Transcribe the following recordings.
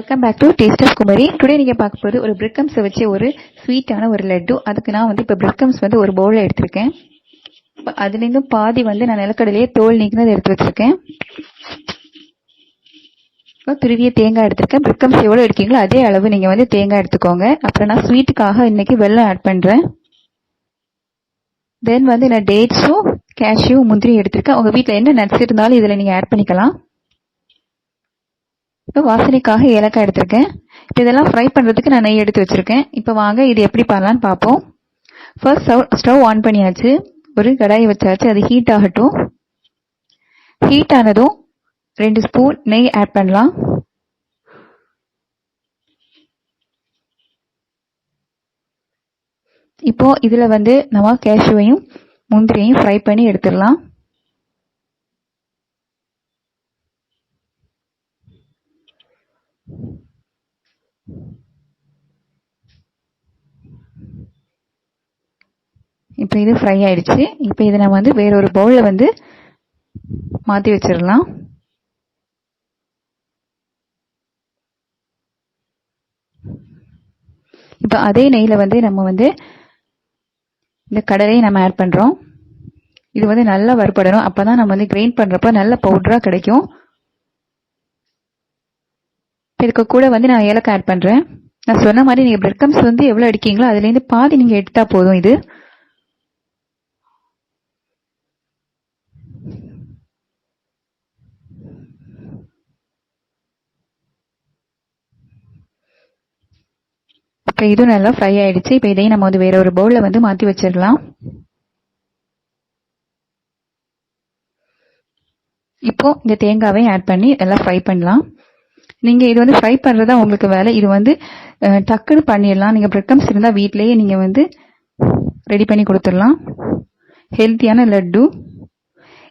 Welcome back to taste of Kumari. Today நீங்க பார்க்க போது ஒரு பிரெட் வச்சு ஒரு ஸ்வீட்டான ஒரு லட்டு. அதுக்கு நான் வந்து இப்போ பிரெட் ஒரு பவுலில் எடுத்திருக்கேன். அதுலேருந்து பாதி வந்து நான் நிலக்கடலையே தோல் நீக்கினது எடுத்து வச்சிருக்கேன். இப்போ துருவிய தேங்காய் எடுத்திருக்கேன். பிரெட் எவ்வளோ எடுக்கீங்களோ அதே அளவு நீங்கள் வந்து தேங்காய் எடுத்துக்கோங்க. அப்புறம் நான் ஸ்வீட்டுக்காக இன்னைக்கு வெல்லம் ஆட் பண்ணுறேன். தென் வந்து நான் டேட்ஸும் கேஷ்யூ முந்திரி எடுத்திருக்கேன். உங்கள் வீட்டில் என்ன நட்ஸ் இருந்தாலும் இதில் நீங்கள் ஆட் பண்ணிக்கலாம். இப்போ வாசனைக்காக ஏலக்காய் எடுத்திருக்கேன். இப்போ இதெல்லாம் ஃப்ரை பண்ணுறதுக்கு நான் நெய் எடுத்து வச்சுருக்கேன். இப்போ வாங்க இது எப்படி பண்ணலான்னு பார்ப்போம். ஃபர்ஸ்ட் ஸ்டவ் ஆன் பண்ணியாச்சு. ஒரு கடாயை வச்சாச்சு. அது ஹீட் ஆகட்டும். ஹீட் ஆனதும் 2 ஸ்பூன் நெய் ஆட் பண்ணலாம். இப்போ இதில் வந்து நம்ம கேஷ்யூவையும் முந்திரியையும் ஃப்ரை பண்ணி எடுத்துடலாம். இப்போ இது ஃப்ரை ஆயிடுச்சு. இப்போ இதை நம்ம வந்து வேற ஒரு பவுலில் வந்து மாற்றி வச்சிடலாம். இப்போ அதே நெய்யில் வந்து நம்ம வந்து இந்த கடலையை நம்ம ஆட் பண்ணுறோம். இது வந்து நல்லா வறுபடணும். அப்போ தான் நம்ம வந்து கிரைண்ட் பண்ணுறப்ப நல்ல பவுடராக கிடைக்கும். இதுக்கு கூட வந்து நான் ஏலக்காய் ஆட் பண்ணுறேன். நான் சொன்ன மாதிரி நீங்கள் பிரெட் வந்து எவ்வளோ எடுக்கீங்களோ அதுலேருந்து பாதி நீங்கள் எடுத்தா போதும். இது இப்போ இதுவும் நல்லா ஃப்ரை ஆயிடுச்சு. இப்போ இதையும் நம்ம வந்து வேற ஒரு பவுலில் வந்து மாற்றி வச்சிடலாம். இப்போ இந்த தேங்காவையும் ஆட் பண்ணி எல்லாம் ஃப்ரை பண்ணலாம். நீங்கள் இது வந்து ஃப்ரை பண்ணுறதா உங்களுக்கு வேலை. இது வந்து டக்குன்னு பண்ணிடலாம். நீங்கள் பிரெட் இருந்தால் வீட்டிலேயே நீங்கள் வந்து ரெடி பண்ணி கொடுத்துடலாம். ஹெல்த்தியான லட்டு.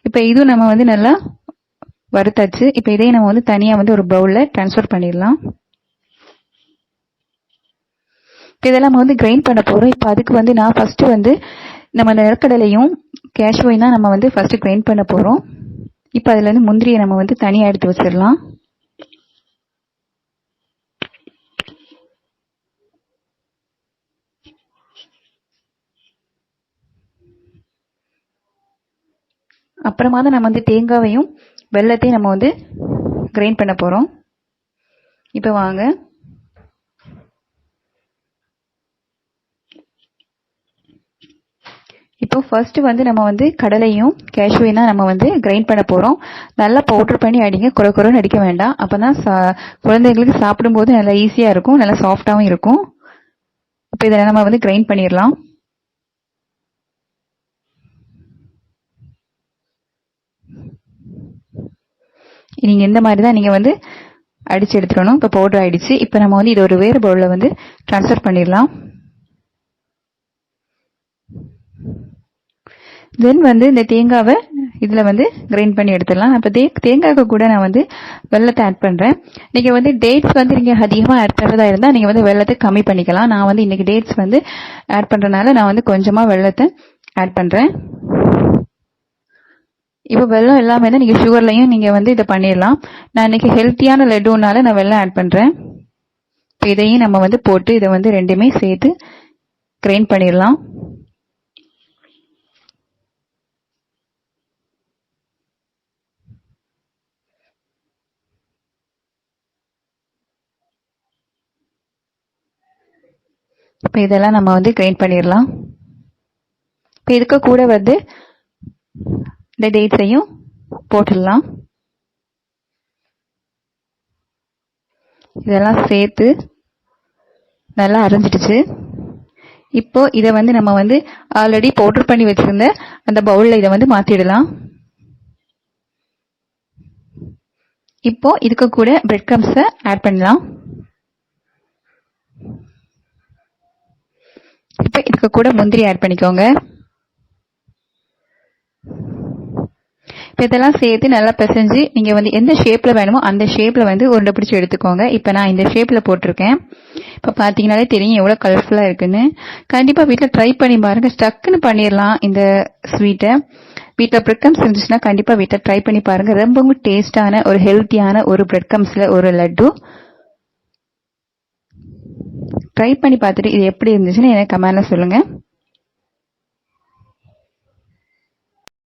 இப்போ இதுவும் நம்ம வந்து நல்லா வறுத்தாச்சு. இப்போ இதையும் நம்ம வந்து தனியாக வந்து ஒரு பவுலில் ட்ரான்ஸ்ஃபர் பண்ணிடலாம். இப்போ இதெல்லாம் நம்ம வந்து கிரைண்ட் பண்ண போகிறோம். இப்போ அதுக்கு வந்து நான் ஃபஸ்ட்டு வந்து நம்ம நிலக்கடலையும் கேஷ்யூவையும் தான் நம்ம வந்து ஃபஸ்ட்டு கிரைண்ட் பண்ண போகிறோம். இப்போ அதுலேருந்து முந்திரியை நம்ம வந்து தனியாக எடுத்து வச்சிடலாம். அப்புறமா தான் நம்ம வந்து தேங்காவையும் வெல்லத்தையும் நம்ம வந்து கிரைண்ட் பண்ண போகிறோம். இப்போ வாங்க. இப்போ ஃபர்ஸ்ட் வந்து நம்ம வந்து கடலையும் கேஷ்யூவையும் தான் நம்ம வந்து கிரைண்ட் பண்ண போகிறோம். நல்லா பவுடர் பண்ணி அடிங்க. குறைன்னு அடிக்க வேண்டாம். அப்போ தான் குழந்தைங்களுக்கு சாப்பிடும்போது நல்லா ஈஸியாக இருக்கும். நல்லா சாஃப்டாகவும் இருக்கும். இப்போ இதை நம்ம வந்து கிரைண்ட் பண்ணிடலாம். நீங்கள் இந்த மாதிரி தான் நீங்கள் வந்து அடித்து எடுத்துடணும். இப்போ பவுடர் ஆயிடுச்சு. இப்போ நம்ம வந்து இது ஒரு வேறு பவுலில் வந்து ட்ரான்ஸ்ஃபர் பண்ணிடலாம். தென் வந்து இந்த தேங்காவை இதில் வந்து கிரைண்ட் பண்ணி எடுத்துடலாம். இப்போ தேங்காய்க்கு கூட நான் வந்து வெல்லத்தை ஆட் பண்ணுறேன். நீங்கள் வந்து டேட்ஸ் வந்து நீங்கள் அதிகமாக ஆட் பண்ணுறதா இருந்தால் நீங்கள் வந்து வெல்லத்தை கம்மி பண்ணிக்கலாம். நான் வந்து இன்றைக்கி டேட்ஸ் வந்து ஆட் பண்ணுறதுனால நான் வந்து கொஞ்சமாக வெல்லத்தை ஆட் பண்ணுறேன். இப்போ வெல்லம் எல்லாமே தான் நீங்கள் சுகர்லையும் நீங்கள் வந்து இதை பண்ணிடலாம். நான் இன்னைக்கு ஹெல்த்தியான லட்டுனால நான் வெல்லம் ஆட் பண்ணுறேன். இப்போ இதையும் நம்ம வந்து போட்டு இதை வந்து ரெண்டுமே சேர்த்து கிரைண்ட் பண்ணிடலாம். இப்போ இதெல்லாம் நம்ம வந்து கிரைண்ட் பண்ணிடலாம். இப்போ இதுக்கு கூட வந்து இந்த டேட்ஸையும் போட்டுடலாம். இதெல்லாம் சேர்த்து நல்லா அரைஞ்சிடுச்சு. இப்போ இதை வந்து நம்ம வந்து ஆல்ரெடி பவுடர் பண்ணி வச்சிருந்த அந்த பவுலில் இதை வந்து மாற்றிடலாம். இப்போ இதுக்கு கூட பிரெட் கிரம்ஸை ஆட் பண்ணலாம். இப்போ இதுக்கு கூட முந்திரி ஆட் பண்ணிக்கோங்க. இப்போ இதெல்லாம் சேர்த்து நல்லா பிசைஞ்சு நீங்கள் வந்து எந்த ஷேப்பில் வேணுமோ அந்த ஷேப்பில் வந்து உருண்டை பிடிச்சி எடுத்துக்கோங்க. இப்போ நான் இந்த ஷேப்பில் போட்டிருக்கேன். இப்போ பார்த்தீங்கன்னாலே தெரியும் எவ்வளோ கலர்ஃபுல்லாக இருக்குன்னு. கண்டிப்பாக வீட்டில் ட்ரை பண்ணி பாருங்கள். ஸ்டக்குன்னு பண்ணிடலாம் இந்த ஸ்வீட்டை. வீட்டில் பிரெட் கிரம்ஸ் இருந்துச்சுன்னா கண்டிப்பாக வீட்டில் ட்ரை பண்ணி பாருங்கள். ரொம்பவும் டேஸ்டான ஒரு ஹெல்த்தியான ஒரு பிரெட் கிரம்ஸில் ஒரு லட்டு. ட்ரை பண்ணி பார்த்துட்டு இது எப்படி இருந்துச்சுன்னு எனக்கு கமெண்ட்ல சொல்லுங்க.